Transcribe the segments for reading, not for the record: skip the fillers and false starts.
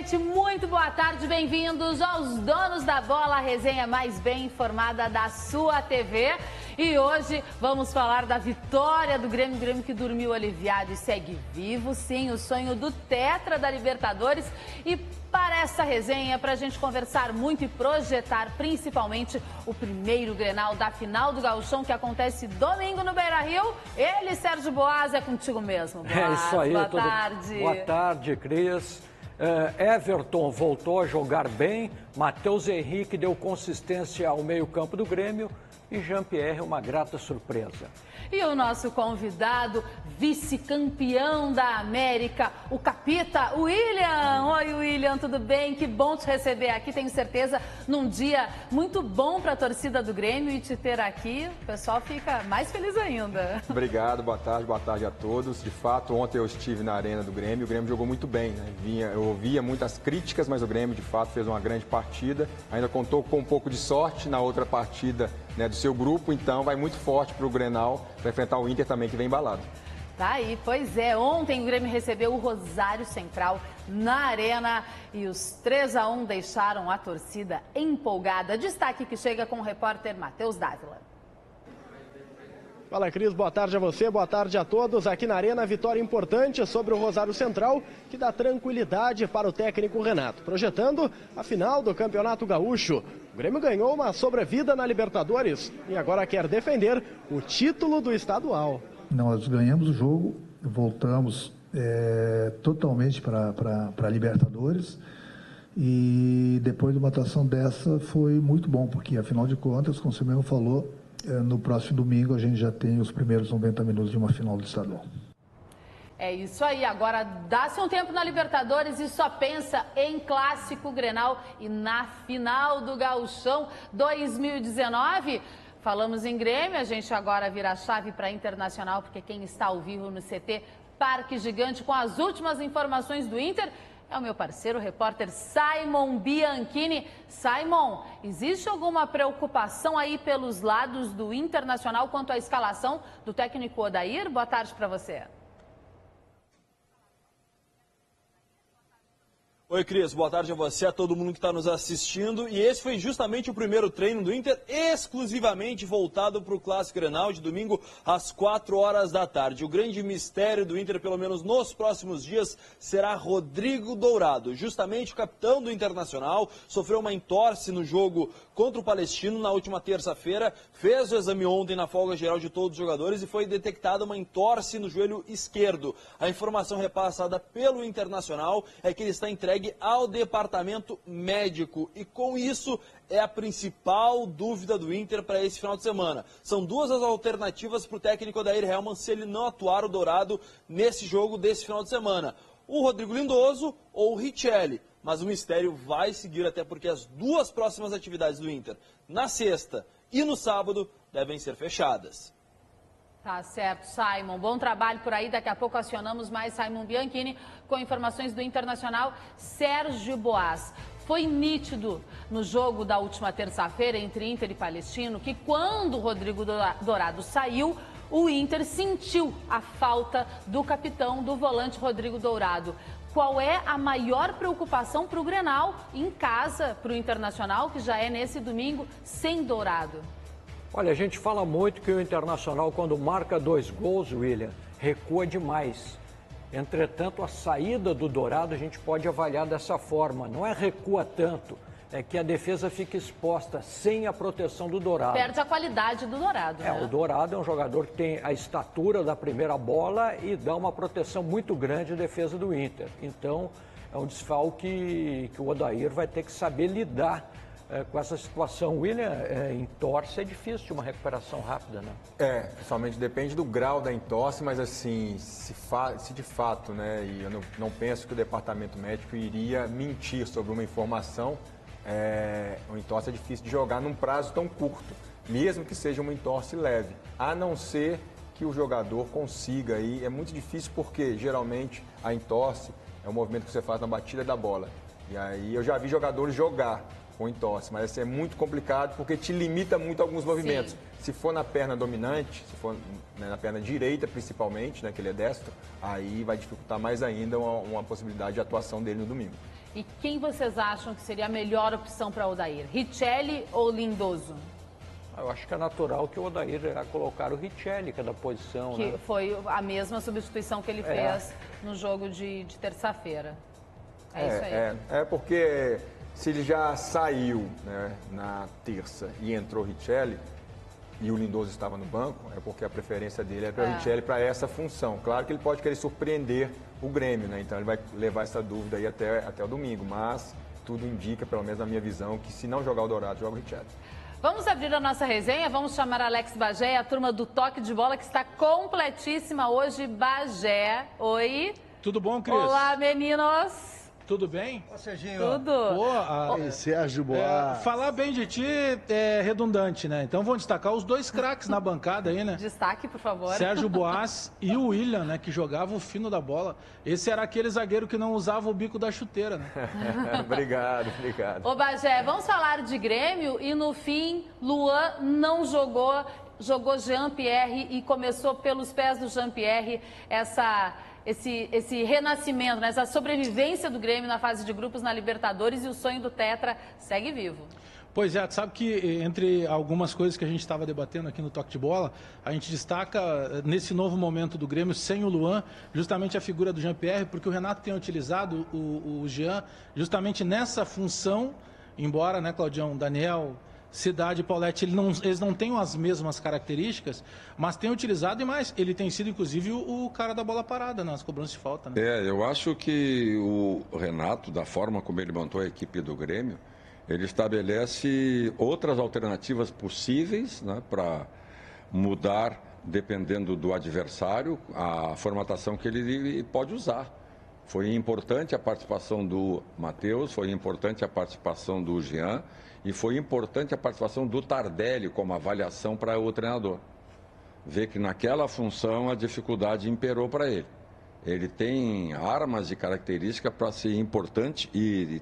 noite, muito boa tarde, bem-vindos aos Donos da Bola, a resenha mais bem informada da sua TV. E hoje vamos falar da vitória do Grêmio que dormiu aliviado e segue vivo, sim, o sonho do tetra da Libertadores. E para essa resenha, para a gente conversar muito e projetar principalmente o primeiro Grenal da final do Gauchão, que acontece domingo no Beira-Rio, ele, Sérgio Boas, é contigo mesmo. Boas, é isso aí. Boa tarde. Boa tarde, Cris. Everton voltou a jogar bem, Matheus Henrique deu consistência ao meio-campo do Grêmio e Jean-Pierre uma grata surpresa. E o nosso convidado, vice-campeão da América, o Capita, William. Oi, William, tudo bem? Que bom te receber aqui, tenho certeza, num dia muito bom para a torcida do Grêmio, e te ter aqui, o pessoal fica mais feliz ainda. Obrigado, boa tarde a todos. De fato, ontem eu estive na arena do Grêmio, o Grêmio jogou muito bem, né? Eu ouvia muitas críticas, mas o Grêmio de fato fez uma grande partida, ainda contou com um pouco de sorte na outra partida, né, do seu grupo, então vai muito forte para o Grenal, para enfrentar o Inter também, que vem embalado. Tá aí, pois é, ontem o Grêmio recebeu o Rosário Central na arena e os 3-1 deixaram a torcida empolgada. Destaque que chega com o repórter Matheus Dávila. Fala, Cris, boa tarde a você, boa tarde a todos. Aqui na Arena, vitória importante sobre o Rosário Central, que dá tranquilidade para o técnico Renato, projetando a final do Campeonato Gaúcho. O Grêmio ganhou uma sobrevida na Libertadores e agora quer defender o título do estadual. Nós ganhamos o jogo, voltamos totalmente para a Libertadores, e depois de uma atuação dessa foi muito bom, porque afinal de contas, como você mesmo falou, no próximo domingo a gente já tem os primeiros 90 minutos de uma final do estadual. É isso aí, agora dá-se um tempo na Libertadores e só pensa em Clássico Grenal e na final do Gauchão 2019. Falamos em Grêmio, a gente agora vira a chave para Internacional, porque quem está ao vivo no CT Parque Gigante com as últimas informações do Inter é o meu parceiro, o repórter Simon Bianchini. Simon, existe alguma preocupação aí pelos lados do Internacional quanto à escalação do técnico Odair? Boa tarde para você. Oi, Cris, boa tarde a você, a todo mundo que está nos assistindo. E esse foi justamente o primeiro treino do Inter, exclusivamente voltado para o Clássico Grenal de domingo às 4 horas da tarde. O grande mistério do Inter, pelo menos nos próximos dias, será Rodrigo Dourado. Justamente o capitão do Internacional sofreu uma entorse no jogo contra o Palestino na última terça-feira, fez o exame ontem na folga geral de todos os jogadores e foi detectada uma entorse no joelho esquerdo. A informação repassada pelo Internacional é que ele está entregue ao departamento médico e com isso é a principal dúvida do Inter para esse final de semana. São duas as alternativas para o técnico Odair Hellmann se ele não atuar o Dourado nesse jogo desse final de semana. O Rodrigo Lindoso ou o Richelli. Mas o mistério vai seguir até porque as duas próximas atividades do Inter, na sexta e no sábado, devem ser fechadas. Tá certo, Simon. Bom trabalho por aí. Daqui a pouco acionamos mais Simon Bianchini com informações do Internacional. Sérgio Boas. Foi nítido no jogo da última terça-feira entre Inter e Palestino que quando o Rodrigo Dourado saiu, o Inter sentiu a falta do capitão, do volante Rodrigo Dourado. Qual é a maior preocupação para o Grenal em casa, para o Internacional, que já é nesse domingo, sem Dourado? Olha, a gente fala muito que o Internacional, quando marca 2 gols, William, recua demais. Entretanto, a saída do Dourado a gente pode avaliar dessa forma. Não é recua tanto, é que a defesa fica exposta sem a proteção do Dourado. Perde a qualidade do Dourado, né? O Dourado é um jogador que tem a estatura da primeira bola e dá uma proteção muito grande à defesa do Inter. Então, é um desfalque que o Odair vai ter que saber lidar com essa situação. William, entorse é difícil de uma recuperação rápida, né? Principalmente depende do grau da entorse, mas assim, se de fato, né, e eu não penso que o departamento médico iria mentir sobre uma informação, o entorse é difícil de jogar num prazo tão curto, mesmo que seja uma entorse leve, a não ser que o jogador consiga, e é muito difícil porque geralmente a entorse é um movimento que você faz na batida da bola, e aí eu já vi jogadores jogar com entorse, mas assim, é muito complicado porque te limita muito alguns movimentos. Sim. Se for na perna dominante, se for na perna direita principalmente, né, que ele é destro, aí vai dificultar mais ainda uma possibilidade de atuação dele no domingo. E quem vocês acham que seria a melhor opção para o Odair? Richelli ou Lindoso? Eu acho que é natural que o Odair irá colocar o Richelli, que é da posição, Que né? foi a mesma substituição que ele fez no jogo de terça-feira. É isso aí. É porque se ele já saiu, né, na terça e entrou o Richelli e o Lindoso estava no banco, é porque a preferência dele é para o Richelli para essa função. Claro que ele pode querer surpreender o Grêmio, né? Então ele vai levar essa dúvida aí até o domingo, mas tudo indica, pelo menos na minha visão, que se não jogar o Dourado, joga o Richelli. Vamos abrir a nossa resenha, vamos chamar Alex Bagé e a turma do Toque de Bola, que está completíssima hoje. Bagé, oi. Tudo bom, Cris? Olá, meninos. Tudo bem? Ô, Serginho. Tudo. Pô, Sérgio Boas. falar bem de ti é redundante, né? Então vamos destacar os dois craques na bancada aí, né? Destaque, por favor. Sérgio Boas e o William, né? Que jogava o fino da bola. Esse era aquele zagueiro que não usava o bico da chuteira, né? Obrigado. Ô, Bagé, vamos falar de Grêmio e no fim, Luan não jogou Jean-Pierre e começou pelos pés do Jean-Pierre esse renascimento, né? Essa sobrevivência do Grêmio na fase de grupos na Libertadores e o sonho do Tetra segue vivo. Pois é, sabe que entre algumas coisas que a gente estava debatendo aqui no Toque de Bola, a gente destaca nesse novo momento do Grêmio, sem o Luan, justamente a figura do Jean-Pierre, porque o Renato tem utilizado o Jean justamente nessa função, embora, né, Claudião, Daniel, Cidade e Paulete, eles não têm as mesmas características, mas tem utilizado e mais. Ele tem sido, inclusive, o cara da bola parada nas cobranças de falta, né? Eu acho que o Renato, da forma como ele montou a equipe do Grêmio, ele estabelece outras alternativas possíveis, né, para mudar, dependendo do adversário, a formatação que ele pode usar. Foi importante a participação do Matheus, foi importante a participação do Jean e foi importante a participação do Tardelli como avaliação para o treinador. Ver que naquela função a dificuldade imperou para ele. Ele tem armas e características para ser importante e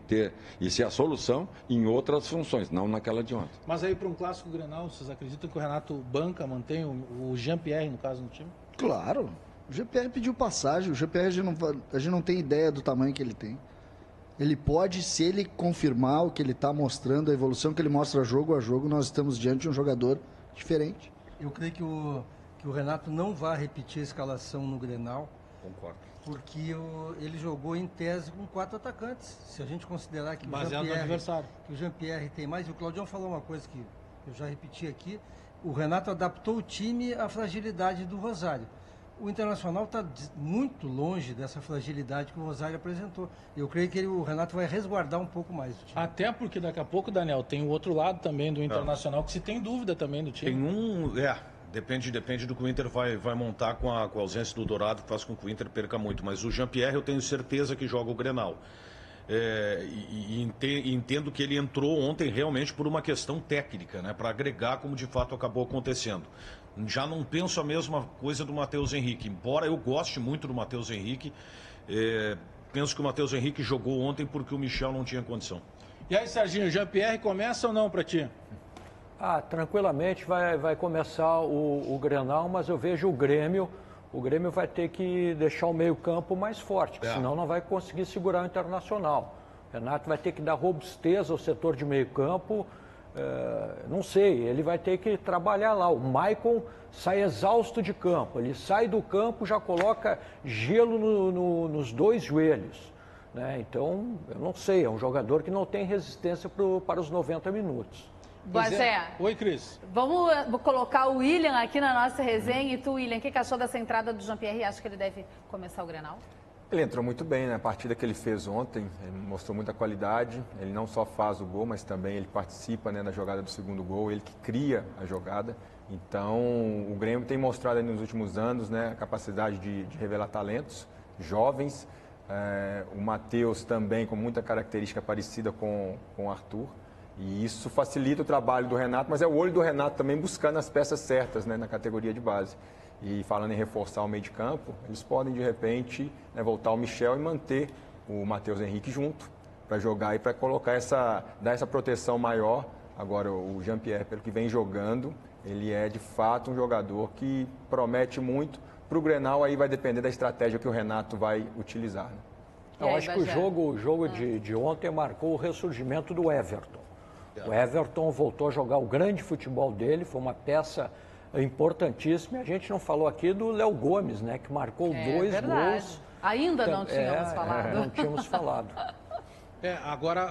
ser a solução em outras funções, não naquela de ontem. Mas aí para um clássico Grenal, vocês acreditam que o Renato banca, mantém o Jean-Pierre, no caso, no time? Claro. O Jean-Pierre pediu passagem. O Jean-Pierre a gente não tem ideia do tamanho que ele tem. Ele pode, se ele confirmar o que ele está mostrando, a evolução que ele mostra jogo a jogo, nós estamos diante de um jogador diferente. Eu creio que o Renato não vai repetir a escalação no Grenal. Concordo. Porque ele jogou em tese com 4 atacantes. Se a gente considerar que o Jean-Pierre tem mais, e o Claudião falou uma coisa que eu já repeti aqui, o Renato adaptou o time à fragilidade do Rosário. O Internacional está muito longe dessa fragilidade que o Rosário apresentou. Eu creio que o Renato vai resguardar um pouco mais o time. Até porque daqui a pouco, Daniel, tem o outro lado também do Internacional, que se tem dúvida também do time. Depende do que o Inter vai montar com a ausência do Dourado, que faz com que o Inter perca muito. Mas o Jean-Pierre eu tenho certeza que joga o Grenal. Entendo que ele entrou ontem realmente por uma questão técnica, né, para agregar como de fato acabou acontecendo. Já não penso a mesma coisa do Matheus Henrique, embora eu goste muito do Matheus Henrique, penso que o Matheus Henrique jogou ontem porque o Michel não tinha condição. E aí, Serginho, Jean-Pierre começa ou não para ti? Tranquilamente vai começar o Grenal, mas eu vejo o Grêmio vai ter que deixar o meio-campo mais forte, senão não vai conseguir segurar o Internacional. O Renato vai ter que dar robustez ao setor de meio-campo. Não sei, ele vai ter que trabalhar lá. O Maicon sai exausto de campo, ele sai do campo, já coloca gelo nos 2 joelhos, né? Então, eu não sei, é um jogador que não tem resistência para os 90 minutos. Bagé. Oi, Cris. Vamos colocar o William aqui na nossa resenha. E tu, William, o que achou dessa entrada do Jean-Pierre? Acha que ele deve começar o Grenal? Ele entrou muito bem na partida que ele fez ontem, ele mostrou muita qualidade, ele não só faz o gol, mas também ele participa, né, na jogada do segundo gol, ele que cria a jogada. Então, o Grêmio tem mostrado nos últimos anos, né, a capacidade de revelar talentos jovens. O Matheus também com muita característica parecida com o Arthur. E isso facilita o trabalho do Renato, mas é o olho do Renato também buscando as peças certas, né, na categoria de base. E falando em reforçar o meio de campo, eles podem, de repente, né, voltar o Michel e manter o Matheus Henrique junto para jogar e para colocar dar essa proteção maior. Agora, o Jean-Pierre, pelo que vem jogando, ele é, de fato, um jogador que promete muito. Para o Grenal, aí vai depender da estratégia que o Renato vai utilizar, né? Eu acho que o jogo de ontem marcou o ressurgimento do Everton. O Everton voltou a jogar o grande futebol dele, foi uma peça importantíssima. A gente não falou aqui do Léo Gomes, né, que marcou 2 gols. Ainda não tínhamos falado. Não tínhamos falado. Agora,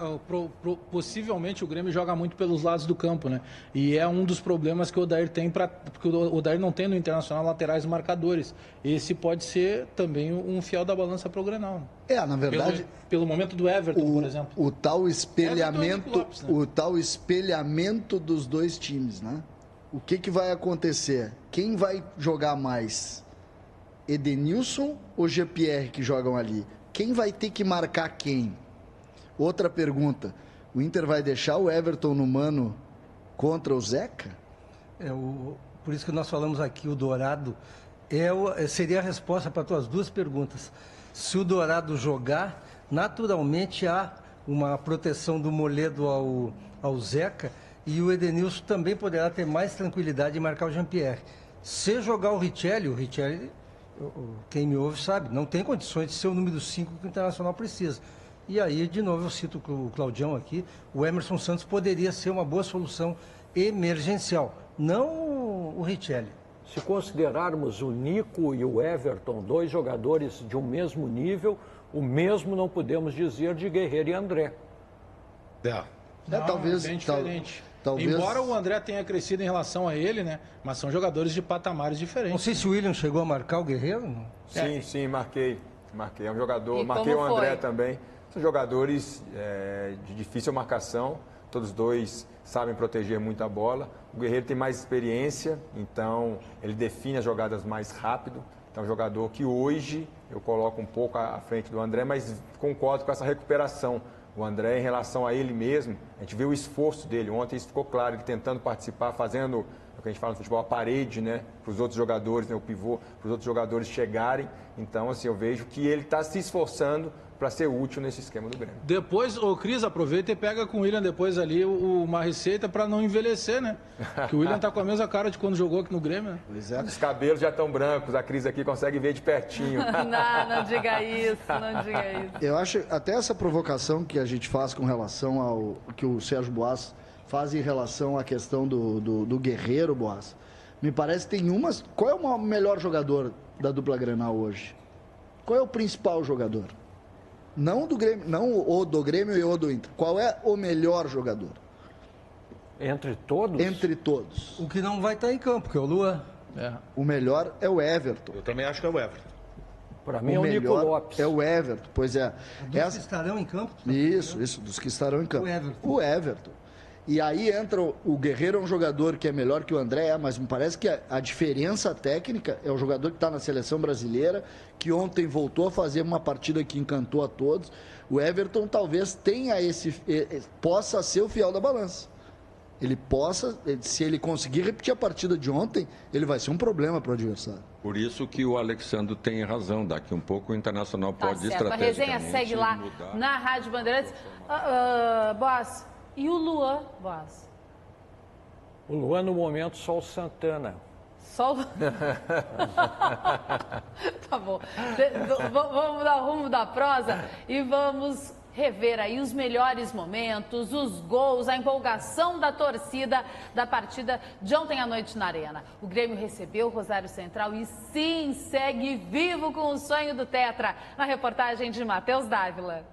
possivelmente o Grêmio joga muito pelos lados do campo, né? E é um dos problemas que o Odair tem, porque o Odair não tem no Internacional laterais marcadores. Esse pode ser também um fiel da balança para o Grenal. Na verdade... Pelo momento do Everton, por exemplo. O tal espelhamento, Lopes, né? O tal espelhamento dos dois times, né? O que vai acontecer? Quem vai jogar mais? Edenilson ou Jean-Pierre que jogam ali? Quem vai ter que marcar quem? Outra pergunta, o Inter vai deixar o Everton no mano contra o Zeca? Por isso que nós falamos aqui, o Dourado seria a resposta para as tuas duas perguntas. Se o Dourado jogar, naturalmente há uma proteção do Moledo ao Zeca e o Edenilson também poderá ter mais tranquilidade em marcar o Jean-Pierre. Se jogar o Richelli, quem me ouve sabe, não tem condições de ser o número 5 que o Internacional precisa. E aí, de novo, eu cito o Claudião aqui, o Emerson Santos poderia ser uma boa solução emergencial, não o Richelli. Se considerarmos o Nico e o Everton, 2 jogadores de um mesmo nível, o mesmo não podemos dizer de Guerreiro e André. Talvez bem diferente. Talvez... Embora o André tenha crescido em relação a ele, né? Mas são jogadores de patamares diferentes. Não sei se o William chegou a marcar o Guerreiro. Não? Sim, marquei. É um jogador, marquei o André também. São jogadores de difícil marcação, todos dois sabem proteger muito a bola. O Guerreiro tem mais experiência, então ele define as jogadas mais rápido. Então é um jogador que hoje eu coloco um pouco à frente do André, mas concordo com essa recuperação. O André, em relação a ele mesmo, a gente viu o esforço dele. Ontem isso ficou claro, ele tentando participar, fazendo o que a gente fala no futebol, a parede, né, para os outros jogadores, né, o pivô, para os outros jogadores chegarem. Então, assim, eu vejo que ele está se esforçando para ser útil nesse esquema do Grêmio. Depois, o Cris, aproveita e pega com o William depois ali uma receita para não envelhecer, né? Que o William tá com a mesma cara de quando jogou aqui no Grêmio, né? Os cabelos já estão brancos, a Cris aqui consegue ver de pertinho. Não diga isso, não diga isso. Eu acho até essa provocação que a gente faz com relação ao que o Sérgio Boas faz em relação à questão do Guerreiro, Boas. Me parece que tem umas... Qual é o melhor jogador da dupla Grenal hoje? Qual é o principal jogador? Não do Grêmio, não o do Grêmio e o do Inter. Qual é o melhor jogador? Entre todos? Entre todos. O que não vai estar em campo, que é o Luan. O melhor é o Everton. Eu também acho que é o Everton. Para mim é o Nico Lopes. É o Everton, pois é. Dos que estarão em campo? Isso, dos que estarão em campo. O Everton. E aí entra o Guerreiro, é um jogador que é melhor que o André, mas me parece que a diferença técnica é o jogador que está na seleção brasileira, que ontem voltou a fazer uma partida que encantou a todos. O Everton talvez tenha possa ser o fiel da balança. Ele possa, se ele conseguir repetir a partida de ontem, ele vai ser um problema para o adversário. Por isso que o Alexandre tem razão, daqui um pouco o Internacional pode estrategicamente A resenha segue lá na Rádio Bandeirantes. Boas. E o Luan, Boas? O Luan, no momento, só o Santana. Só o... Tá bom. Vamos dar rumo da prosa e vamos rever aí os melhores momentos, os gols, a empolgação da torcida da partida de ontem à noite na Arena. O Grêmio recebeu o Rosário Central e sim, segue vivo com o sonho do Tetra. Na reportagem de Matheus Dávila.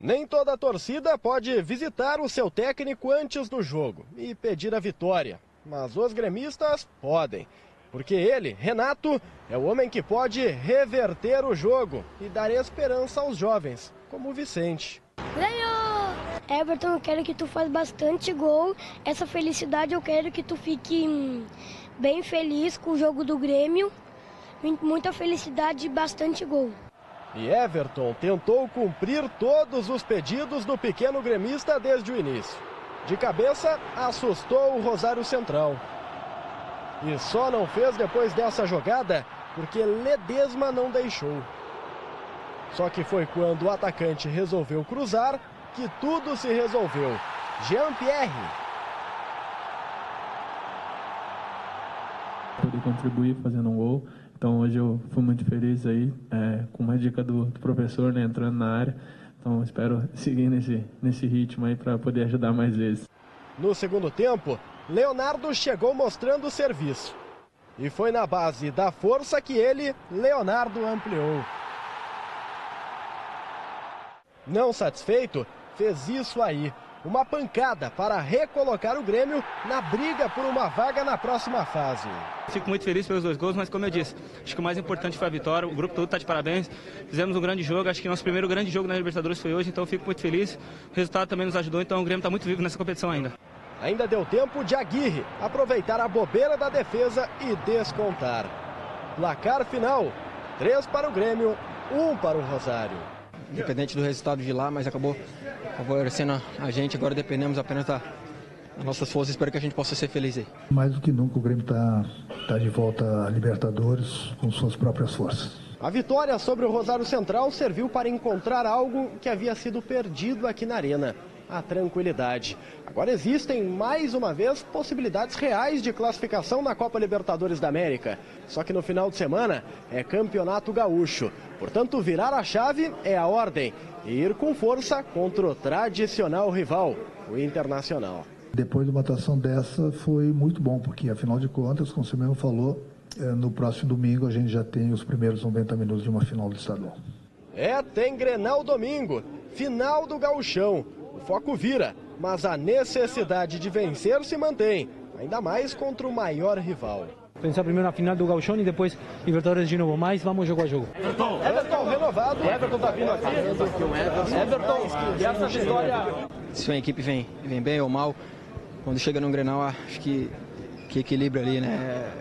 Nem toda a torcida pode visitar o seu técnico antes do jogo e pedir a vitória, mas os gremistas podem, porque ele, Renato, é o homem que pode reverter o jogo e dar esperança aos jovens, como o Vicente. Ganhou! Everton, eu quero que tu faça bastante gol, essa felicidade eu quero que tu fique bem feliz com o jogo do Grêmio, muita felicidade e bastante gol. E Everton tentou cumprir todos os pedidos do pequeno gremista desde o início. De cabeça, assustou o Rosário Central. E só não fez depois dessa jogada porque Ledesma não deixou. Só que foi quando o atacante resolveu cruzar que tudo se resolveu. Jean-Pierre. Poder contribuir fazendo um gol. Então hoje eu fui muito feliz aí, com uma dica do professor, né, entrando na área. Então espero seguir nesse ritmo aí para poder ajudar mais vezes. No segundo tempo, Leonardo chegou mostrando o serviço. E foi na base da força que ele, Leonardo, ampliou. Não satisfeito, fez isso aí. Uma pancada para recolocar o Grêmio na briga por uma vaga na próxima fase. Fico muito feliz pelos 2 gols, mas como eu disse, acho que o mais importante foi a vitória. O grupo todo está de parabéns. Fizemos um grande jogo, acho que nosso primeiro grande jogo na Libertadores foi hoje, então fico muito feliz. O resultado também nos ajudou, então o Grêmio está muito vivo nessa competição ainda. Ainda deu tempo de Aguirre aproveitar a bobeira da defesa e descontar. Placar final, 3 para o Grêmio, 1 para o Rosário. Independente do resultado de lá, mas acabou favorecendo a gente. Agora dependemos apenas das nossas forças. Espero que a gente possa ser feliz aí. Mais do que nunca o Grêmio tá de volta à Libertadores com suas próprias forças. A vitória sobre o Rosário Central serviu para encontrar algo que havia sido perdido aqui na Arena: a tranquilidade. Agora existem, mais uma vez, possibilidades reais de classificação na Copa Libertadores da América. Só que no final de semana é Campeonato Gaúcho. Portanto, virar a chave é a ordem e ir com força contra o tradicional rival, o Internacional. Depois de uma atuação dessa foi muito bom, porque afinal de contas, como você mesmo falou, no próximo domingo a gente já tem os primeiros 90 minutos de uma final do estadual. Tem Grenal domingo, final do Gauchão. O foco vira, mas a necessidade de vencer se mantém, ainda mais contra o maior rival. Pensar primeiro na final do Gauchão e depois Libertadores de novo, mas vamos jogo a jogo. Everton renovado, Everton tá vindo aqui. Everton, e essa vitória... Se a equipe vem bem ou mal, quando chega no Grenal, acho que equilibra ali, né?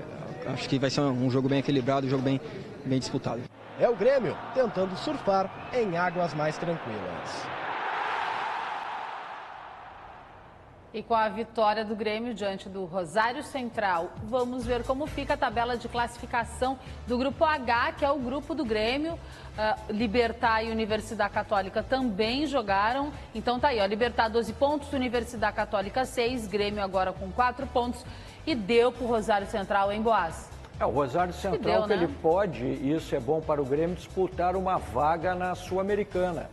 Acho que vai ser um jogo bem equilibrado, um jogo bem disputado. É o Grêmio tentando surfar em águas mais tranquilas. E com a vitória do Grêmio diante do Rosário Central, vamos ver como fica a tabela de classificação do Grupo H, que é o grupo do Grêmio. Libertad e Universidade Católica também jogaram. Então tá aí, ó, Libertad 12 pontos, Universidade Católica 6, Grêmio agora com 4 pontos. E deu pro Rosário Central, hein, Boaz? O Rosário Central, que ele pode, e isso é bom para o Grêmio, disputar uma vaga na Sul-Americana.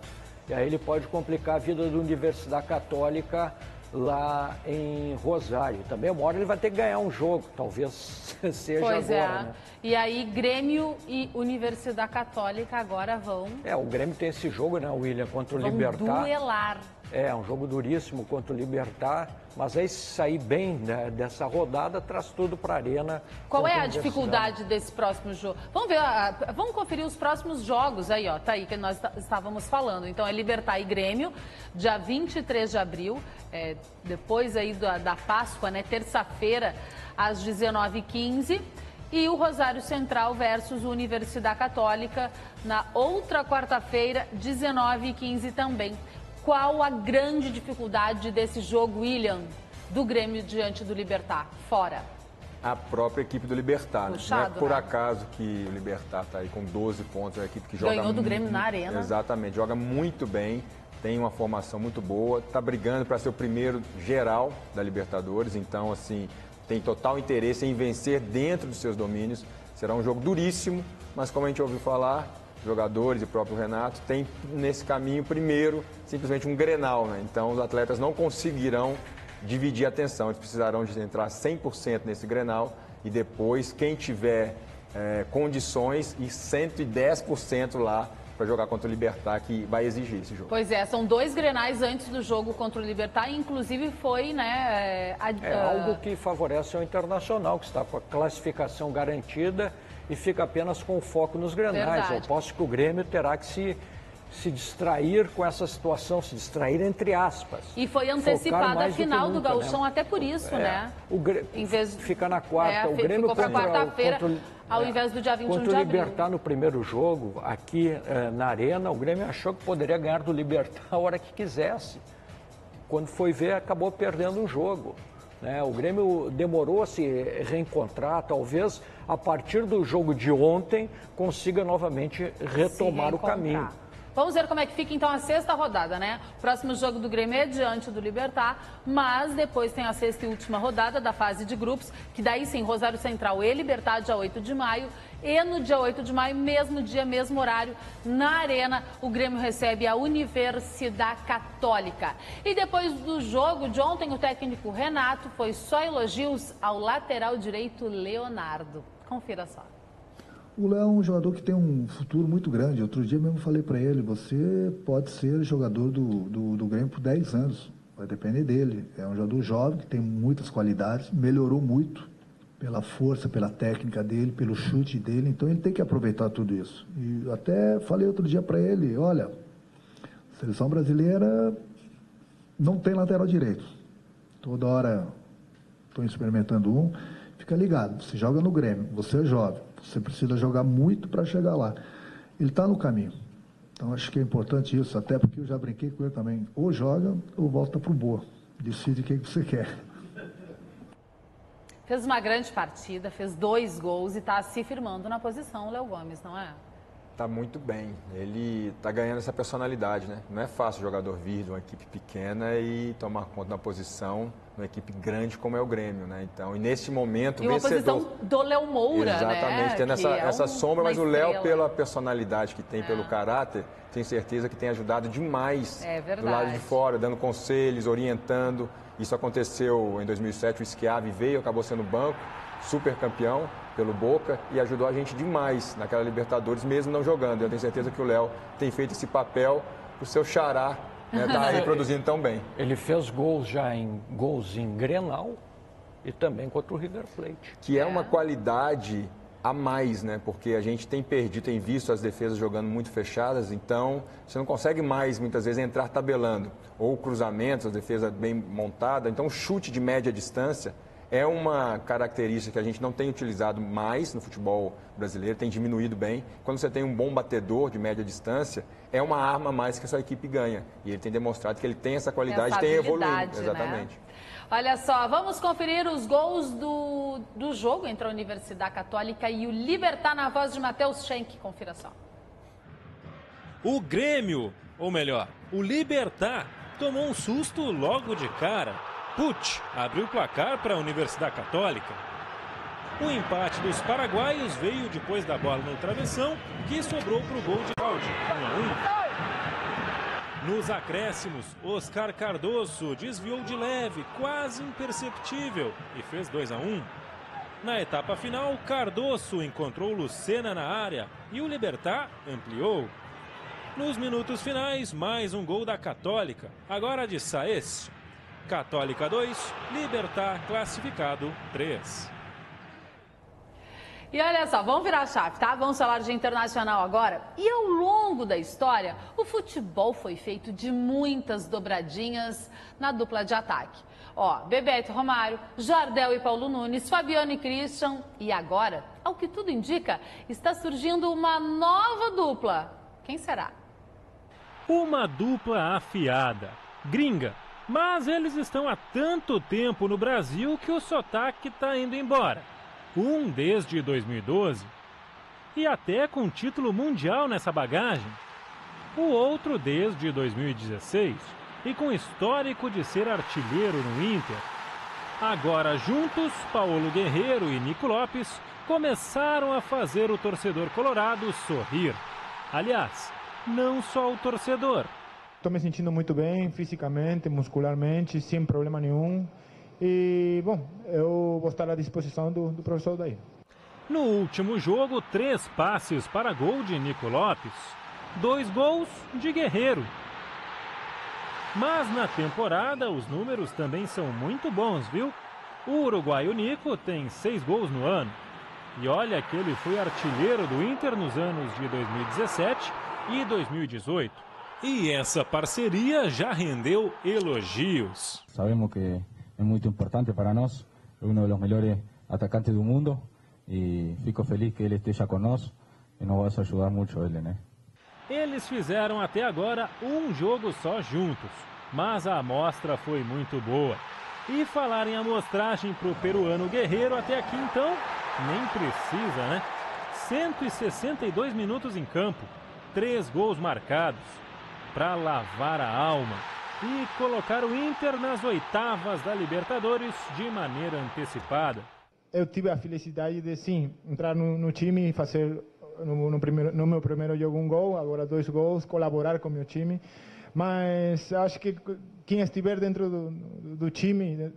E aí ele pode complicar a vida da Universidade Católica lá em Rosário. Também uma hora ele vai ter que ganhar um jogo, talvez seja pois agora, né? E aí Grêmio e Universidade Católica agora vão... O Grêmio tem esse jogo, né, William, contra o Libertad. Duelar. É um jogo duríssimo contra o Libertad, mas aí se sair bem, né, dessa rodada, traz tudo para a Arena. Qual é a dificuldade desse próximo jogo? Vamos ver, vamos conferir os próximos jogos aí, ó, tá aí que nós estávamos falando. Então é Libertad e Grêmio, dia 23 de abril, depois aí da Páscoa, né, terça-feira, às 19h15. E o Rosário Central versus Universidade Católica na outra quarta-feira, 19h15 também. Qual a grande dificuldade desse jogo, William, do Grêmio diante do Libertad? Fora. A própria equipe do Libertad. Puxado, não é por acaso que o Libertad está aí com 12 pontos, é uma equipe que joga... Ganhou do Grêmio na Arena. Exatamente, joga muito bem, tem uma formação muito boa, está brigando para ser o primeiro geral da Libertadores, então, assim, tem total interesse em vencer dentro dos seus domínios. Será um jogo duríssimo, mas como a gente ouviu falar... jogadores e o próprio Renato, tem nesse caminho primeiro simplesmente um Grenal, né? Então os atletas não conseguirão dividir a atenção, eles precisarão de entrar 100% nesse Grenal e depois quem tiver condições e 110% lá para jogar contra o Libertad, que vai exigir esse jogo. Pois é, são 2 Grenais antes do jogo contra o Libertad, e inclusive foi, né... algo que favorece o Internacional, que está com a classificação garantida e fica apenas com o foco nos Grenais. Verdade. Eu posso que o Grêmio terá que se distrair com essa situação, se distrair entre aspas. E foi antecipada a final do Gauchão, né? até por isso, né? O Grêmio fica na quarta, o Grêmio ficou para quarta-feira, ao invés do dia 21 de abril. Contra o Libertad no primeiro jogo, aqui na Arena, o Grêmio achou que poderia ganhar do Libertad a hora que quisesse. Quando foi ver, acabou perdendo um jogo. O Grêmio demorou a se reencontrar, talvez a partir do jogo de ontem consiga novamente retomar o caminho. Vamos ver como é que fica então a sexta rodada, né? O próximo jogo do Grêmio é diante do Libertad, mas depois tem a sexta e última rodada da fase de grupos, que daí sim, Rosário Central e Libertad, dia 8 de maio. E no dia 8 de maio, mesmo dia, mesmo horário, na Arena, o Grêmio recebe a Universidade Católica. E depois do jogo de ontem, o técnico Renato foi só elogios ao lateral direito Leonardo. Confira só. O Léo é um jogador que tem um futuro muito grande. Outro dia mesmo falei para ele, você pode ser jogador do Grêmio por 10 anos. Vai depender dele. É um jogador jovem que tem muitas qualidades, melhorou muito pela força, pela técnica dele, pelo chute dele. Então ele tem que aproveitar tudo isso. E até falei outro dia para ele, olha, a seleção brasileira não tem lateral direito. Toda hora estou experimentando um. Fica ligado, você joga no Grêmio, você é jovem. Você precisa jogar muito para chegar lá. Ele está no caminho. Então, acho que é importante isso, até porque eu já brinquei com ele também. Ou joga ou volta para o boa. Decide o que você quer. Fez uma grande partida, fez 2 gols e está se firmando na posição, o Léo Gomes, não é? Está muito bem. Ele está ganhando essa personalidade, né? Não é fácil o jogador vir de uma equipe pequena e tomar conta da posição numa equipe grande como é o Grêmio, né? Então, e nesse momento, e uma vencedor. Posição do Léo Moura, exatamente, né? Tendo essa sombra, mas o Léo, pela personalidade que tem, pelo caráter, tenho certeza que tem ajudado demais do lado de fora, dando conselhos, orientando. Isso aconteceu em 2007, o Schiavi veio, acabou sendo banco, super campeão pelo Boca e ajudou a gente demais naquela Libertadores, mesmo não jogando. Eu tenho certeza que o Léo tem feito esse papel pro seu xará, né, tá aí produzindo tão bem. Ele fez gols em Grenal e também contra o River Plate. Que é uma qualidade a mais, né? Porque a gente tem visto as defesas jogando muito fechadas, então você não consegue mais, muitas vezes, entrar tabelando. Ou cruzamentos, a defesa bem montada. Então, o chute de média distância é uma característica que a gente não tem utilizado mais no futebol brasileiro, tem diminuído bem. Quando você tem um bom batedor de média distância, é uma arma a mais que a sua equipe ganha. E ele tem demonstrado que ele tem essa qualidade e tem evoluído. Exatamente. Né? Olha só, vamos conferir os gols do jogo entre a Universidade Católica e o Libertad na voz de Matheus Schenck. Confira só. O Grêmio, ou melhor, o Libertad, tomou um susto logo de cara. Puig abriu o placar para a Universidade Católica. O empate dos paraguaios veio depois da bola no travessão, que sobrou para o gol de Aldi, 1-1. Nos acréscimos, Oscar Cardoso desviou de leve, quase imperceptível, e fez 2-1. Na etapa final, Cardoso encontrou Lucena na área e o Libertad ampliou. Nos minutos finais, mais um gol da Católica, agora de Saez. Católica 2, Libertad classificado 3. E olha só, vamos virar a chave, tá? Vamos falar de internacional agora. E ao longo da história, o futebol foi feito de muitas dobradinhas na dupla de ataque. Ó, Bebeto e Romário, Jardel e Paulo Nunes, Fabiano e Christian. E agora, ao que tudo indica, está surgindo uma nova dupla. Quem será? Uma dupla afiada, gringa. Mas eles estão há tanto tempo no Brasil que o sotaque está indo embora. Um desde 2012 e até com título mundial nessa bagagem. O outro desde 2016 e com histórico de ser artilheiro no Inter. Agora juntos, Paulo Guerreiro e Nico Lopes começaram a fazer o torcedor colorado sorrir. Aliás, não só o torcedor. Estou me sentindo muito bem, fisicamente, muscularmente, sem problema nenhum. E, bom, eu vou estar à disposição do professor Daí. No último jogo, 3 passes para gol de Nico Lopes, 2 gols de Guerreiro. Mas na temporada, os números também são muito bons, viu? O uruguaio Nico tem 6 gols no ano. E olha que ele foi artilheiro do Inter nos anos de 2017 e 2018. E essa parceria já rendeu elogios. Sabemos que é muito importante para nós, é um dos melhores atacantes do mundo e fico feliz que ele esteja conosco e nos vai ajudar muito ele, né? Eles fizeram até agora um jogo só juntos, mas a amostra foi muito boa. E falar em amostragem para o peruano Guerreiro até aqui então, nem precisa, né? 162 minutos em campo. 3 gols marcados para lavar a alma e colocar o Inter nas oitavas da Libertadores de maneira antecipada. Eu tive a felicidade de, sim, entrar no time e fazer no meu primeiro jogo um gol, agora 2 gols, colaborar com o meu time. Mas acho que quem estiver dentro do time,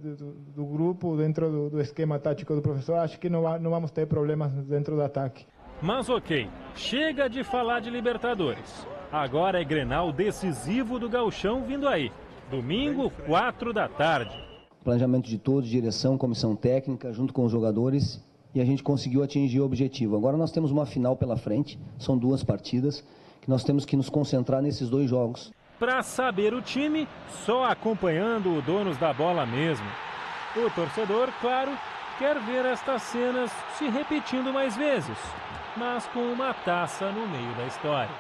do grupo, dentro do esquema tático do professor, acho que não vamos ter problemas dentro do ataque. Mas ok, chega de falar de Libertadores. Agora é Grenal decisivo do Gauchão vindo aí. Domingo, 4 da tarde. Planejamento de todos, direção, comissão técnica, junto com os jogadores, e a gente conseguiu atingir o objetivo. Agora nós temos uma final pela frente, são 2 partidas, que nós temos que nos concentrar nesses 2 jogos. Para saber o time, só acompanhando o Donos da Bola mesmo. O torcedor, claro, quer ver estas cenas se repetindo mais vezes, mas com uma taça no meio da história.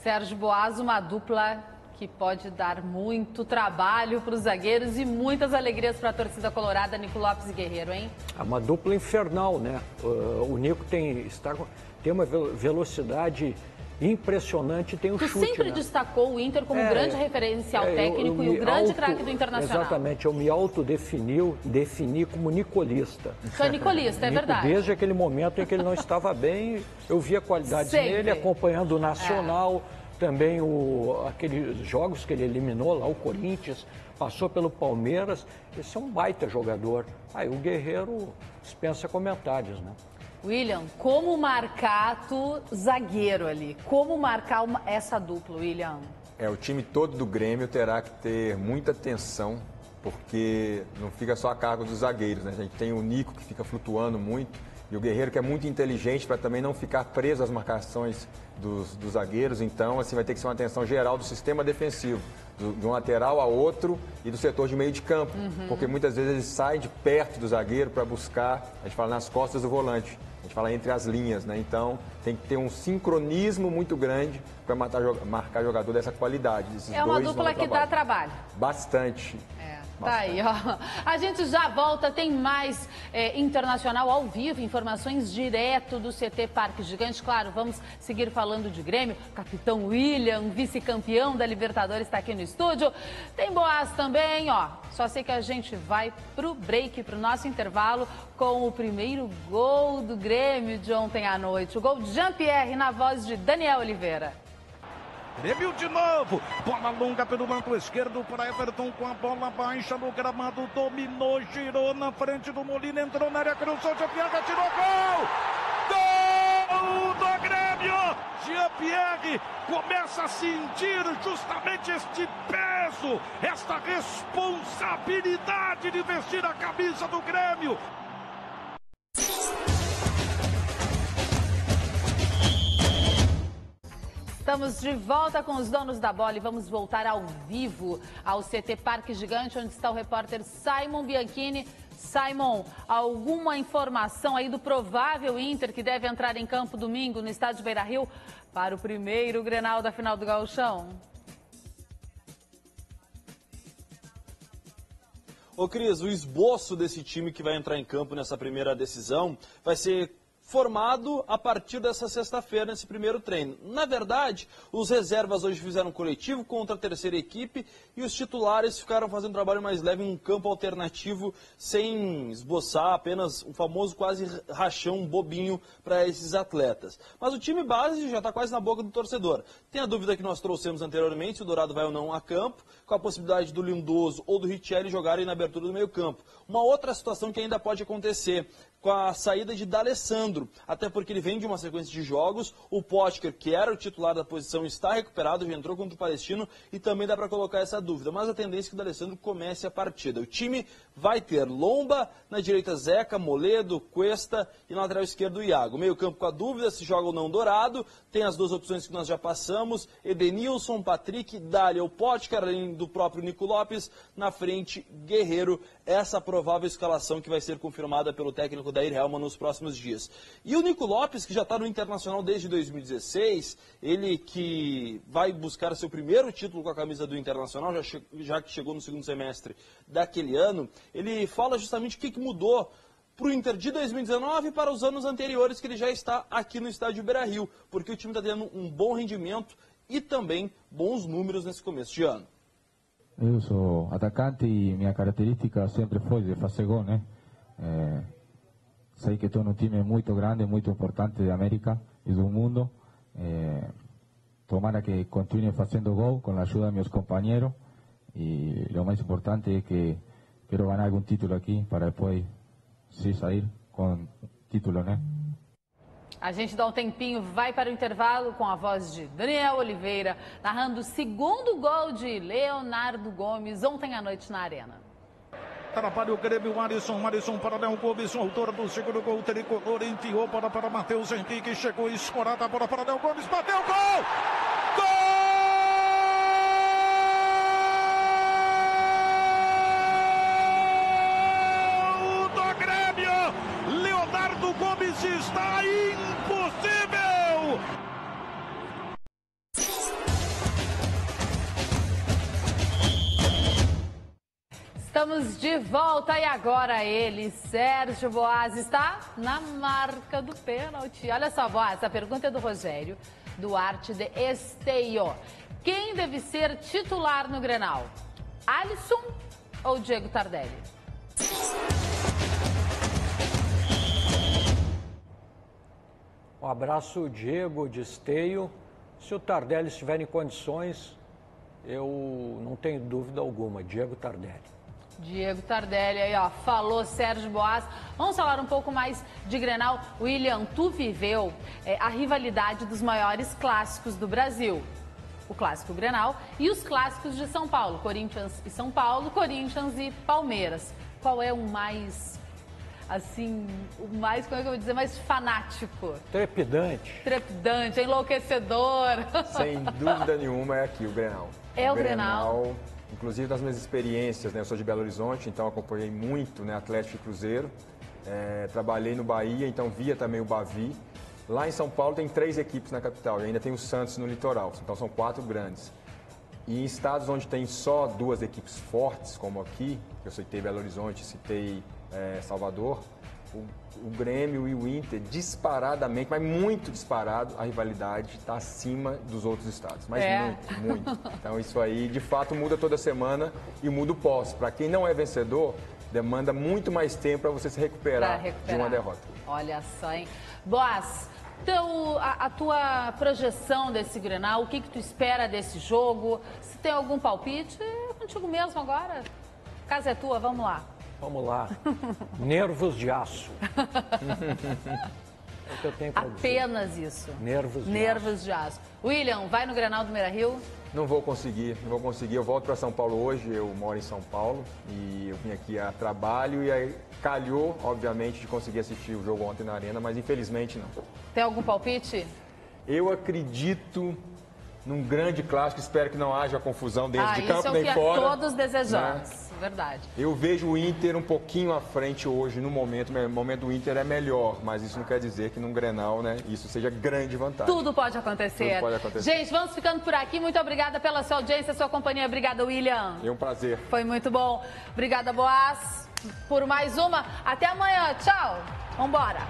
Sérgio Boas, uma dupla que pode dar muito trabalho para os zagueiros e muitas alegrias para a torcida colorada, Nico Lopes e Guerreiro, hein? É uma dupla infernal, né? O Nico tem uma velocidade impressionante, tem um chute. Tu sempre destacou o Inter como grande referencial técnico e o grande craque do Internacional. Exatamente, eu me defini como nicolista. Tu é nicolista, é verdade. Desde aquele momento em que ele não estava bem, eu via qualidades nele, acompanhando o Nacional, também aqueles jogos que ele eliminou lá, o Corinthians, passou pelo Palmeiras. Esse é um baita jogador. Aí o Guerreiro dispensa comentários, né? William, como marcar tu zagueiro ali? Como marcar essa dupla, William? O time todo do Grêmio terá que ter muita atenção, porque não fica só a cargo dos zagueiros, né? A gente tem o Nico, que fica flutuando muito, e o Guerreiro, que é muito inteligente para também não ficar preso às marcações dos zagueiros. Então, assim, vai ter que ser uma atenção geral do sistema defensivo, de um lateral a outro e do setor de meio de campo, porque muitas vezes eles saem de perto do zagueiro para buscar, a gente fala nas costas do volante. A gente fala entre as linhas, né? Então tem que ter um sincronismo muito grande para marcar jogador dessa qualidade. É uma dupla que dá trabalho. Bastante. Tá aí, ó. A gente já volta, tem mais Internacional ao vivo, informações direto do CT Parque Gigante. Claro, vamos seguir falando de Grêmio. Capitão William, vice-campeão da Libertadores, está aqui no estúdio. Tem Boas também, ó. Só sei que a gente vai pro break, pro nosso intervalo, com o primeiro gol do Grêmio de ontem à noite. O gol de Jean-Pierre na voz de Daniel Oliveira. Grêmio de novo, bola longa pelo lado esquerdo para Everton com a bola baixa no gramado, dominou, girou na frente do Molina, entrou na área, cruzou, Jean-Pierre tirou gol! Gol do Grêmio! Jean-Pierre começa a sentir justamente este peso, esta responsabilidade de vestir a camisa do Grêmio. Estamos de volta com os donos da bola e vamos voltar ao vivo ao CT Parque Gigante, onde está o repórter Simon Bianchini. Simon, alguma informação aí do provável Inter que deve entrar em campo domingo no estádio Beira-Rio para o primeiro Grenal da final do Gauchão? Ô Cris, o esboço desse time que vai entrar em campo nessa primeira decisão vai ser formado a partir dessa sexta-feira, nesse primeiro treino. Na verdade, os reservas hoje fizeram um coletivo contra a terceira equipe e os titulares ficaram fazendo um trabalho mais leve em um campo alternativo, sem esboçar apenas o famoso quase rachão bobinho para esses atletas. Mas o time base já está quase na boca do torcedor. Tem a dúvida que nós trouxemos anteriormente, se o Dourado vai ou não a campo, com a possibilidade do Lindoso ou do Richelli jogarem na abertura do meio campo. Uma outra situação que ainda pode acontecer, com a saída de D'Alessandro, até porque ele vem de uma sequência de jogos, o Potker, que era o titular da posição, está recuperado, já entrou contra o Palestino e também dá para colocar essa dúvida, mas a tendência é que o D'Alessandro comece a partida. O time vai ter Lomba, na direita Zeca, Moledo, Cuesta e na lateral esquerda o Iago. Meio campo com a dúvida se joga ou não Dourado, tem as duas opções que nós já passamos, Edenilson, Patrick, Dália, o Potker, além do próprio Nico Lopes, na frente Guerreiro, essa provável escalação que vai ser confirmada pelo técnico Dair Helman nos próximos dias. E o Nico Lopes, que já está no Internacional desde 2016, ele que vai buscar seu primeiro título com a camisa do Internacional, já que chegou no segundo semestre daquele ano, ele fala justamente o que mudou para o Inter de 2019 e para os anos anteriores que ele já está aqui no estádio Beira-Rio, porque o time está tendo um bom rendimento e também bons números nesse começo de ano. Eu sou atacante e minha característica sempre foi de fazer gol, né? Sei que estou num time muito grande, muito importante da América e do mundo. Tomara que continue fazendo gol com a ajuda de meus companheiros. E o mais importante é que quero ganhar algum título aqui para depois sim sair com título, né? A gente dá um tempinho, vai para o intervalo com a voz de Daniel Oliveira, narrando o segundo gol de Leonardo Gomes ontem à noite na Arena. Trabalha o Grêmio, Alisson para Léo Gomes, o autor do segundo gol tricolor, enfiou para Matheus Henrique, chegou escorada a bola para Léo Gomes, bateu, gol! Gol do Grêmio! Leonardo Gomes está impossível! Estamos de volta e agora ele, Sérgio Boas, está na marca do pênalti. Olha só, Boas, a pergunta é do Rogério Duarte de Esteio. Quem deve ser titular no Grenal? Alisson ou Diego Tardelli? Um abraço, Diego de Esteio. Se o Tardelli estiver em condições, eu não tenho dúvida alguma, Diego Tardelli. Diego Tardelli aí, ó, falou Sérgio Boas. Vamos falar um pouco mais de Grenal. William, tu viveu a rivalidade dos maiores clássicos do Brasil. O clássico Grenal e os clássicos de São Paulo. Corinthians e São Paulo, Corinthians e Palmeiras. Qual é o mais, assim, o mais, como é que eu vou dizer, mais fanático? Trepidante. Trepidante, enlouquecedor. Sem dúvida nenhuma é aqui o Grenal. É o Grenal. Inclusive das minhas experiências, né? Eu sou de Belo Horizonte, então acompanhei muito, né, Atlético e Cruzeiro. Trabalhei no Bahia, então via também o Bavi. Lá em São Paulo tem 3 equipes na capital e ainda tem o Santos no litoral, então são 4 grandes. E em estados onde tem só 2 equipes fortes, como aqui, eu citei Belo Horizonte, citei Salvador, o Grêmio e o Inter, disparadamente, mas muito disparado, a rivalidade está acima dos outros estados. Mas muito. Então isso aí, de fato, muda toda semana e muda o pós. Para quem não é vencedor, demanda muito mais tempo para você se recuperar de uma derrota. Olha só, hein? Boas, então, a tua projeção desse Grenal, o que tu espera desse jogo? Se tem algum palpite, é contigo mesmo agora. A casa é tua, vamos lá. Vamos lá. Nervos de aço. É o que eu tenho para dizer. Apenas isso. Nervos de aço. William, vai no Grenal do Beira-Rio? Não vou conseguir. Eu volto para São Paulo hoje, eu moro em São Paulo e eu vim aqui a trabalho e aí calhou, obviamente, de conseguir assistir o jogo ontem na Arena, mas infelizmente não. Tem algum palpite? Eu acredito num grande clássico, espero que não haja confusão dentro de campo nem fora. Isso é o que todos desejamos, né? Verdade. Eu vejo o Inter um pouquinho à frente hoje no momento. O momento do Inter é melhor, mas isso não quer dizer que num Grenal, né, isso seja grande vantagem. Tudo pode acontecer. Tudo pode acontecer. Gente, vamos ficando por aqui. Muito obrigada pela sua audiência, sua companhia. Obrigada, William. É um prazer. Foi muito bom. Obrigada, Boas, por mais uma. Até amanhã. Tchau. Vambora.